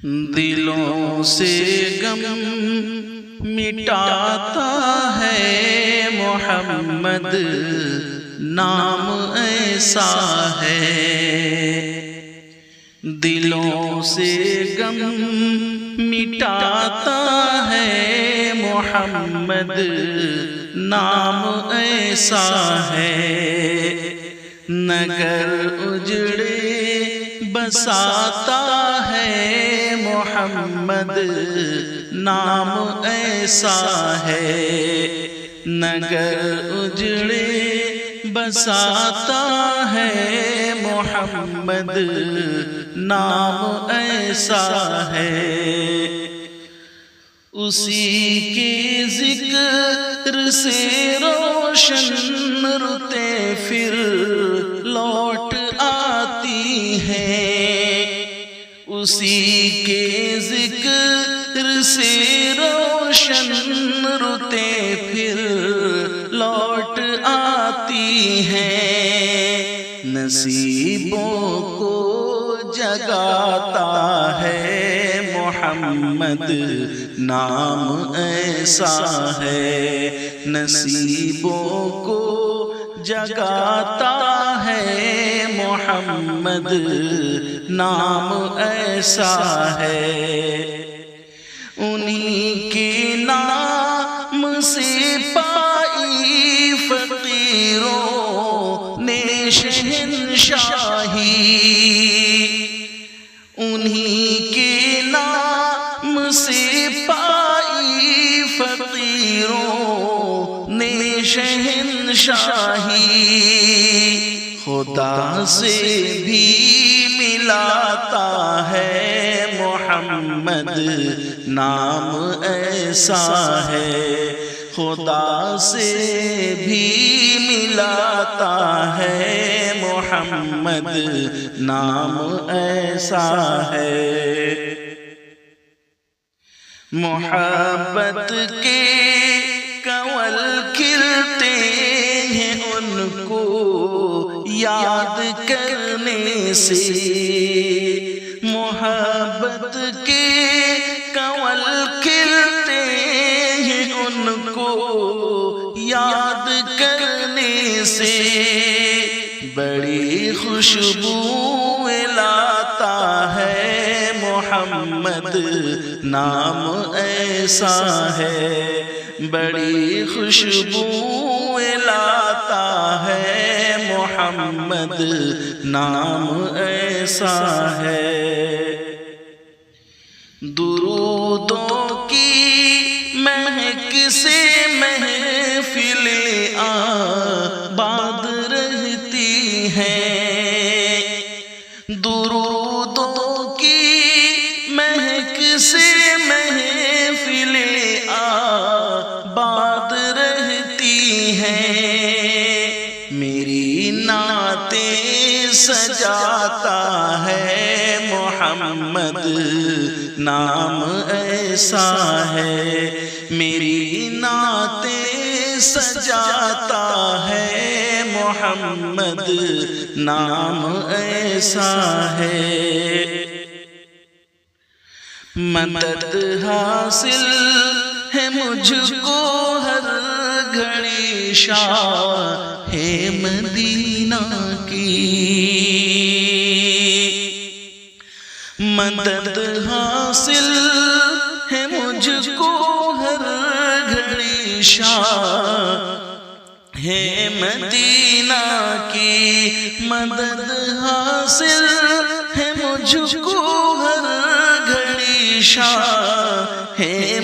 دلوں سے غم مٹاتا ہے محمد، نام ایسا ہے۔ دلوں سے غم مٹاتا ہے محمد، نام ایسا ہے۔ نگر اجڑے بساتا ہے محمد، نام ایسا ہے۔ نگر اجڑے بساتا ہے محمد، نام ایسا ہے۔ اسی کے ذکر سے روشن رتیں پھر لوٹ آتی ہیں، اسی کے ذکر سے روشن رتیں پھر لوٹ آتی ہیں۔ نصیبوں کو جگاتا ہے محمد، نام ایسا ہے۔ نصیبوں کو جگاتا ہے محمد، نام ایسا ہے۔ انہی کے نام سے پائی فقیروں نے شہنشاہی، انہی کے نام سے پائی فقیروں نے شہنشاہی۔ خدا سے بھی ملاتا ہے محمد، نام ایسا ہے۔ خدا سے بھی ملاتا ہے محمد، نام ایسا ہے۔ محبت کے کنول کھلتے ہیں ان کو یاد کرنے سے، محبت کے کنول کھلتے ہیں ان کو یاد کرنے سے۔ بڑی خوشبو لاتا ہے محمد، نام ایسا ہے۔ بڑی خوشبو لاتا ہے محمد، نام ایسا ہے۔ درودوں کی مہک سے محفل آباد رہتی ہے، درودوں کی مہک سے محفل آباد رہتی ہے۔ میری نعتیں سجاتا ہے محمد، نام ایسا ہے۔ میری نعتیں سجاتا ہے محمد، نام ایسا ہے۔ مدد حاصل ہے مجھ کو ہر گھڑی شاہ مدینہ کی، مدد حاصل ہے مجھ کو ہر گھڑی شاہ مدینہ کی۔ مدد حاصل ہے مجھ کو ہر گھڑی شاہ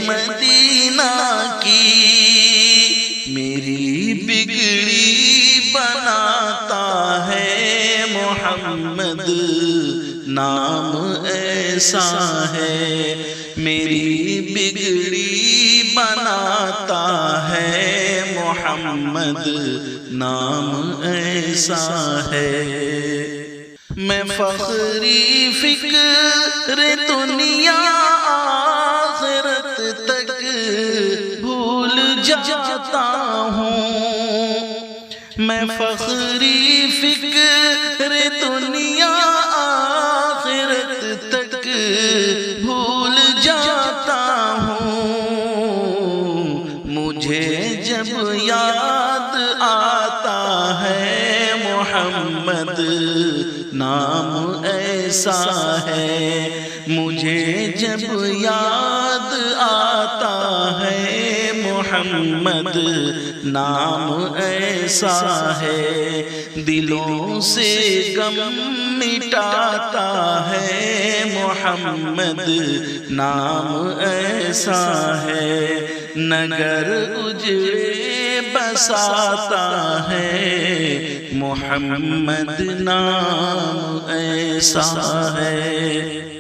مدینہ کی۔ میری بگڑی بناتا ہے محمد، نام ایسا ہے۔ میری بگڑی بناتا ہے محمد، نام ایسا ہے۔ میں فخری فکر دنیا آخرت تک بھول جاتا ہوں، میں فخری فکر دنیا آخرت تک ہے محمد نام ایسا ہے، مجھے جب یاد آتا ہے محمد نام ایسا ہے، دلوں سے غم مٹاتا ہے محمد نام ایسا ہے، نگر اجڑے بساتا ہے محمد نام ایسا ہے۔